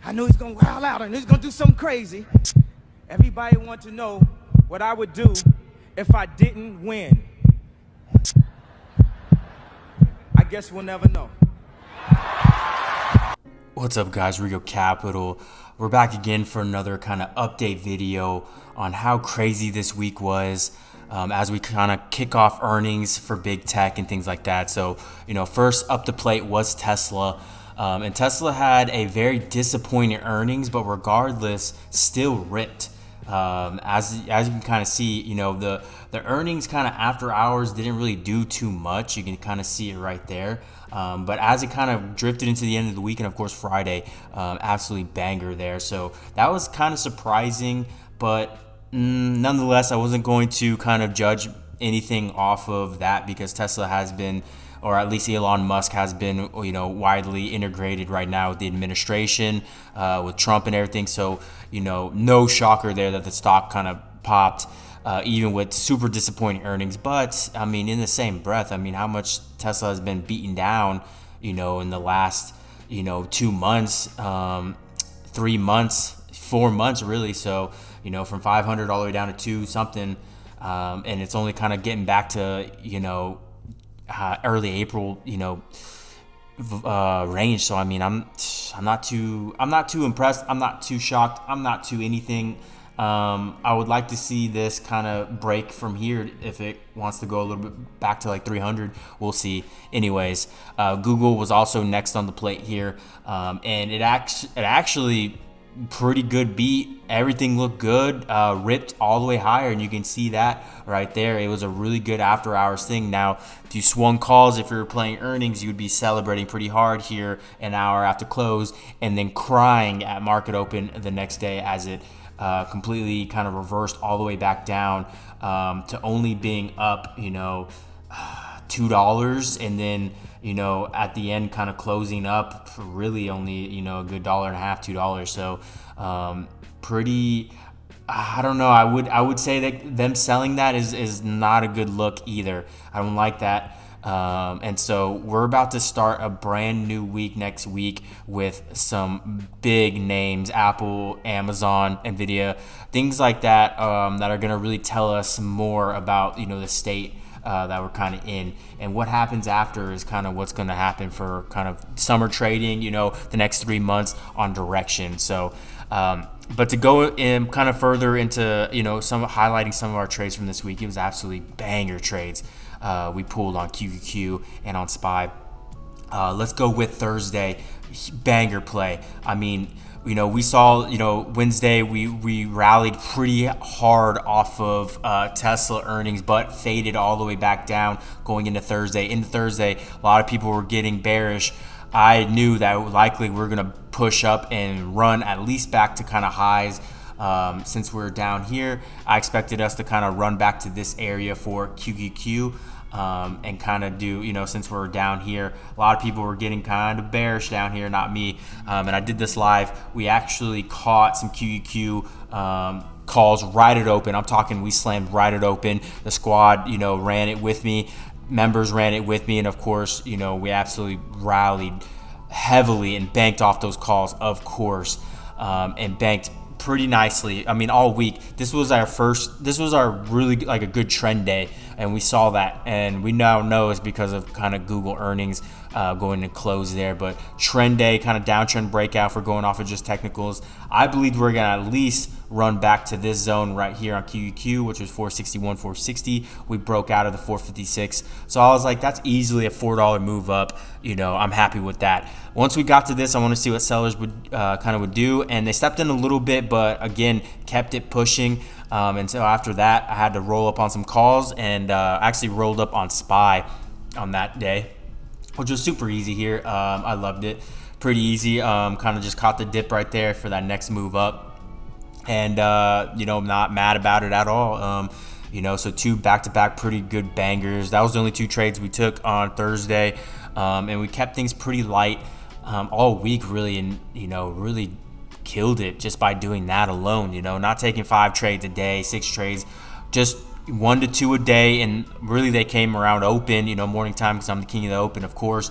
I knew he's gonna wild out and he's gonna do something crazy. Everybody want to know what I would do if I didn't win. I guess we'll never know. What's up, guys? Rio Capital. We're back again for another kind of update video on how crazy this week was as we kind of kick off earnings for big tech and things like that. So, first up the plate was Tesla. And Tesla had a very disappointing earnings, but regardless, still ripped. As you can kind of see, the earnings kind of after hours didn't really do too much. You can kind of see it right there. But as it kind of drifted into the end of the week, and of course Friday, absolutely banger there. So that was kind of surprising, but nonetheless, I wasn't going to kind of judge anything off of that because Tesla has been, or at least Elon Musk has been, widely integrated right now with the administration, with Trump and everything. So, no shocker there that the stock kind of popped, even with super disappointing earnings. But, in the same breath, how much Tesla has been beaten down, in the last, 2 months, 3 months, 4 months, really. So, from 500 all the way down to 2 something, and it's only kind of getting back to, early April, range. So I'm not too impressed. I'm not too shocked. I'm not too anything. I would like to see this kind of break from here. If it wants to go a little bit back to like 300, we'll see. Anyways, Google was also next on the plate here, and it actually pretty good beat. Everything looked good, ripped all the way higher, and you can see that right there. It was a really good after hours thing. Now, if you swung calls, if you were playing earnings, you would be celebrating pretty hard here an hour after close, and then crying at market open the next day as it completely kind of reversed all the way back down to only being up, $2, and then at the end kind of closing up for really only a good $1.50, $2. So pretty, I don't know, I would say that them selling that is not a good look either. I don't like that. And so we're about to start a brand new week next week with some big names: Apple, Amazon, Nvidia, things like that, that are going to really tell us more about the state that we're kind of in, and what happens after is kind of what's going to happen for kind of summer trading, the next 3 months on direction. So but to go in kind of further into highlighting some of our trades from this week, it was absolutely banger trades we pulled on QQQ and on SPY. Let's go with Thursday. Banger play. We saw, Wednesday we rallied pretty hard off of Tesla earnings, but faded all the way back down going into Thursday. Into Thursday, a lot of people were getting bearish. I knew that likely we're going to push up and run at least back to kind of highs. Since we're down here, I expected us to kind of run back to this area for QQQ. And kind of do, since we're down here, a lot of people were getting kind of bearish down here, not me. And I did this live. We actually caught some QQQ calls right at open. I'm talking, we slammed right at open. The squad, ran it with me. Members ran it with me. And of course, we absolutely rallied heavily and banked off those calls, of course, and banked pretty nicely. All week. This was our really like a good trend day, and we saw that, and we now know it's because of kind of Google earnings going to close there. But trend day, kind of downtrend breakout for going off of just technicals. I believe we're gonna at least run back to this zone right here on QQQ, which was 461, 460. We broke out of the 456, so I was like, that's easily a $4 move up. I'm happy with that. Once we got to this, I want to see what sellers would do, and they stepped in a little bit, but again kept it pushing. And so after that, I had to roll up on some calls, and actually rolled up on SPY on that day, which was super easy here. I loved it, pretty easy. Kind of just caught the dip right there for that next move up, and not mad about it at all. So 2 back-to-back pretty good bangers. That was the only 2 trades we took on Thursday, and we kept things pretty light all week, really, and really killed it just by doing that alone. Not taking 5 trades a day, 6 trades, just 1 to 2 a day, and really they came around open, morning time, because I'm the king of the open, of course.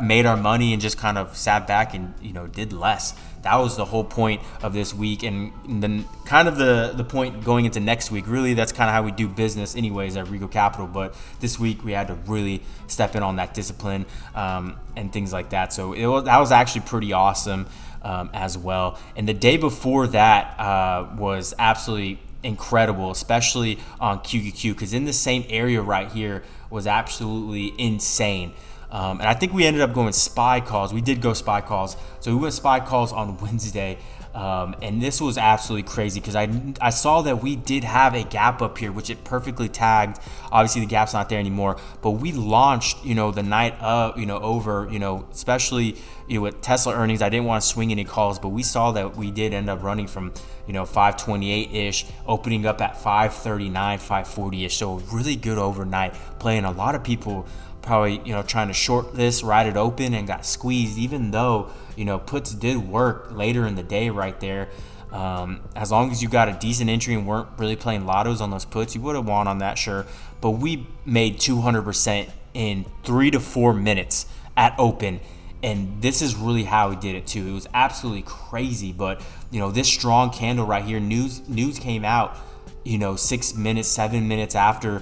made our money and just kind of sat back and, did less. That was the whole point of this week, and then kind of the point going into next week. Really, that's kind of how we do business anyways at Rico Capital, but this week we had to really step in on that discipline and things like that. So that was actually pretty awesome as well. And the day before that was absolutely incredible, especially on QQQ, because in the same area right here was absolutely insane. And I think we ended up going SPY calls. We did go SPY calls. So we went SPY calls on Wednesday. And this was absolutely crazy because I saw that we did have a gap up here, which it perfectly tagged. Obviously, the gap's not there anymore. But we launched, the night of, over, especially, with Tesla earnings. I didn't want to swing any calls, but we saw that we did end up running from, 528-ish, opening up at 539, 540-ish. So really good overnight, playing a lot of people probably, trying to short this, ride it open, and got squeezed, even though, puts did work later in the day right there. As long as you got a decent entry and weren't really playing lottos on those puts, you would have won on that, sure. But we made 200% in 3 to 4 minutes at open. And this is really how we did it too. It was absolutely crazy. But, this strong candle right here, news came out, 6 minutes, 7 minutes after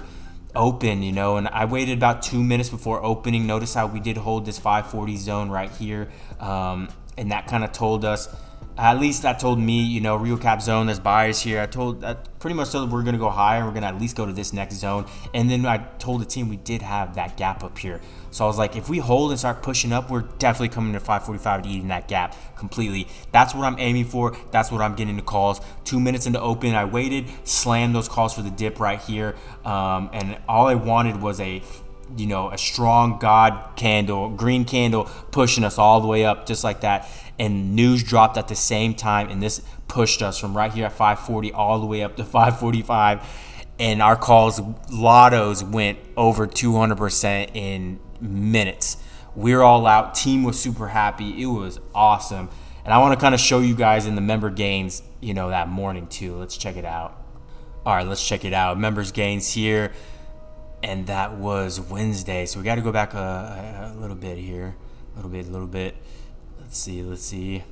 open, and I waited about 2 minutes before opening. Notice how we did hold this 540 zone right here, and that kind of told us, at least that told me, Rio Cap zone, there's buyers here. That pretty much told we're going to go higher. We're going to at least go to this next zone. And then I told the team we did have that gap up here. So I was like, if we hold and start pushing up, we're definitely coming to 545 and eating that gap completely. That's what I'm aiming for. That's what I'm getting the calls. 2 minutes into open, I waited, slammed those calls for the dip right here. And all I wanted was a strong God candle, green candle, pushing us all the way up just like that. And news dropped at the same time, and this pushed us from right here at 540 all the way up to 545. And our calls, lottos, went over 200% in minutes. We're all out. Team was super happy. It was awesome. And I want to kind of show you guys in the member gains, that morning too. Let's check it out. All right, let's check it out. Members gains here. And that was Wednesday. So we got to go back a little bit here. A little bit. Let's see.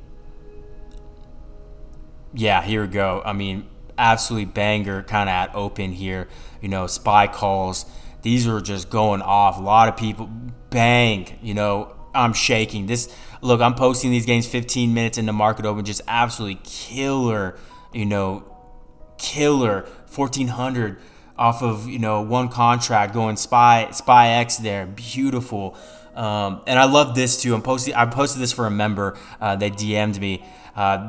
Yeah, here we go. I mean, absolutely banger kind of at open here. SPY calls. These are just going off. A lot of people, bang. I'm shaking. Look, I'm posting these games 15 minutes into market open. Just absolutely killer, killer. 1,400 off of, one contract going SPY X there. Beautiful. And I love this too. I posted this for a member. They DM'd me.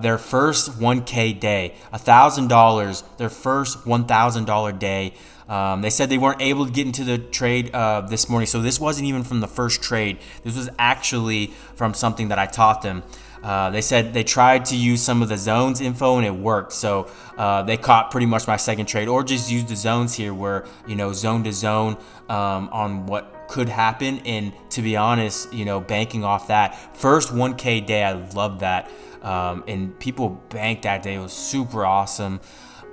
Their first 1K day, $1,000, their first $1,000 day. They said they weren't able to get into the trade this morning. So this wasn't even from the first trade. This was actually from something that I taught them. They said they tried to use some of the zones info and it worked. So they caught pretty much my second trade, or just use the zones here where, zone to zone on what could happen. And to be honest, banking off that first 1K day, I love that. And people banked that day. It was super awesome.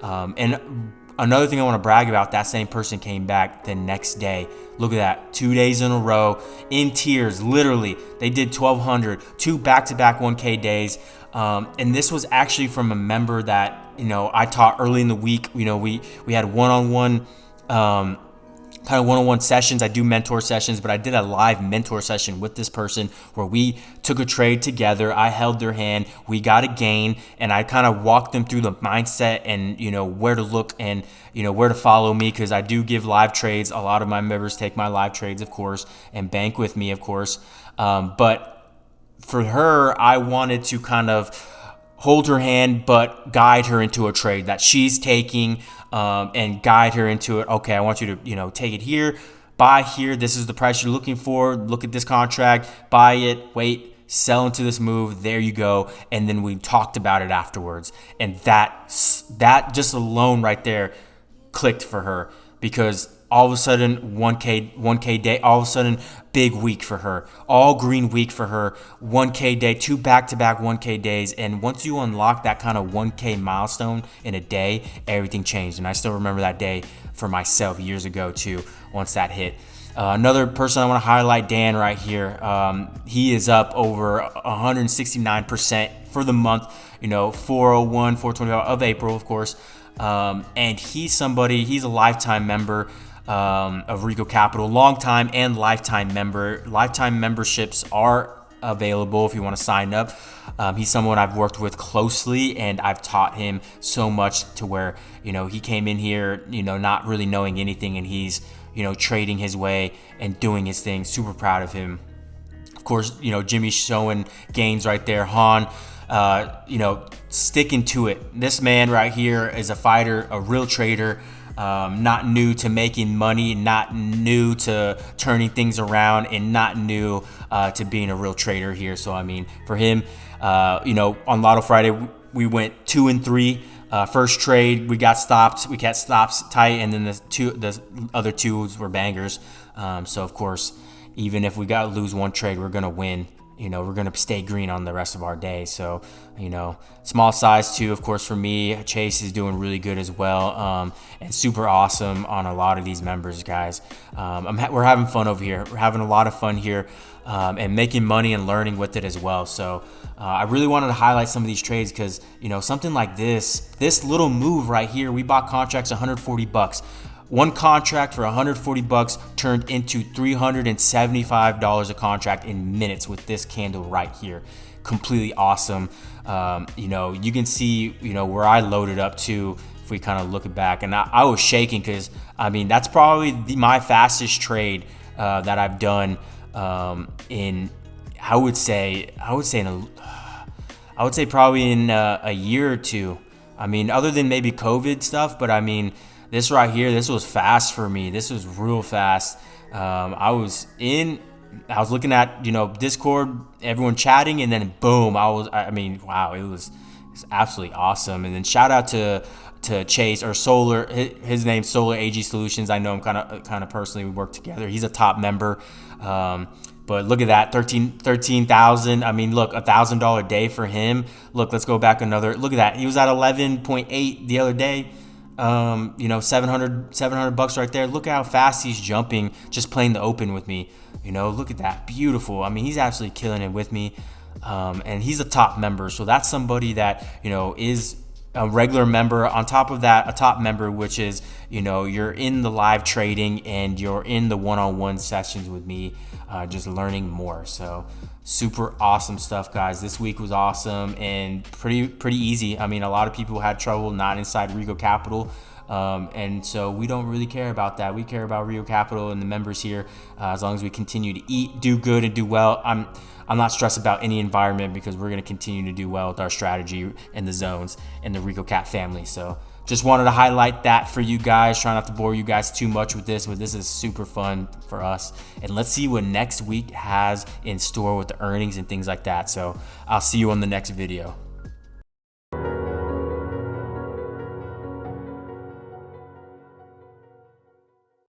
And another thing I want to brag about, that same person came back the next day. Look at that, 2 days in a row, in tears, literally. They did 1,200, 2 back-to-back 1K days. And this was actually from a member that, I taught early in the week. We had one-on-one, kind of one-on-one sessions. I do mentor sessions, but I did a live mentor session with this person where we took a trade together. I held their hand. We got a gain, and I kind of walked them through the mindset and, where to look and, where to follow me, because I do give live trades. A lot of my members take my live trades, of course, and bank with me, of course. But for her, I wanted to kind of hold her hand, but guide her into a trade that she's taking, and guide her into it. Okay, I want you to, take it here, buy here. This is the price you're looking for. Look at this contract, buy it, wait, sell into this move. There you go. And then we talked about it afterwards. And that just alone right there clicked for her, because all of a sudden 1K day, all of a sudden big week for her, all green week for her, 1K day, 2 back-to-back 1K days. And once you unlock that kind of 1K milestone in a day, everything changed. And I still remember that day for myself years ago too, once that hit. Another person I want to highlight, Dan, right here. He is up over 169% for the month, 401, 425 of April, of course. And he's a lifetime member of Rico Capital, longtime and lifetime member. Lifetime memberships are available if you want to sign up. He's someone I've worked with closely, and I've taught him so much to where, he came in here, not really knowing anything, and he's, trading his way and doing his thing. Super proud of him. Of course, Jimmy's showing gains right there. Han, sticking to it. This man right here is a fighter, a real trader, not new to making money, not new to turning things around, and not new to being a real trader here. So, I mean, for him, on Lotto Friday, we went 2 and 3. First trade, we got stopped. We kept stops tight, and then the other two were bangers. So, of course, even if we got to lose one trade, we're going to win. We're going to stay green on the rest of our day. So, small size too, of course, for me. Chase is doing really good as well, and super awesome on a lot of these members, guys. We're having fun over here. We're having a lot of fun here, and making money and learning with it as well. So I really wanted to highlight some of these trades because, something like this little move right here, we bought contracts $140. One contract for $140 turned into $375 a contract in minutes with this candle right here. Completely awesome. You can see, where I loaded up to if we kind of look back. And I was shaking because, that's probably my fastest trade that I've done I would say probably in a year or two. Other than maybe COVID stuff, but this right here, this was fast for me. This was real fast. I was looking at, Discord, everyone chatting, and then boom, wow, it was absolutely awesome. And then shout out to Chase, or Solar, his name's Solar AG Solutions. I know him kind of personally. We work together. He's a top member. But look at that, 13,000. Look, $1,000 day for him. Look, let's go back another. Look at that. He was at 11.8 the other day. $700 right there. Look at how fast he's jumping, just playing the open with me. Look at that, beautiful. He's absolutely killing it with me, and he's a top member. So that's somebody that is a regular member. On top of that, a top member, which is you're in the live trading and you're in the one-on-one sessions with me, just learning more. So super awesome stuff, guys. This week was awesome and pretty easy. A lot of people had trouble not inside Rico Capital, and so we don't really care about that. We care about Rico Capital and the members here, as long as we continue to eat, do good, and do well. I'm not stressed about any environment because we're going to continue to do well with our strategy and the zones and the Rico Cap family. So just wanted to highlight that for you guys. Try not to bore you guys too much with this, but this is super fun for us. And let's see what next week has in store with the earnings and things like that. So I'll see you on the next video.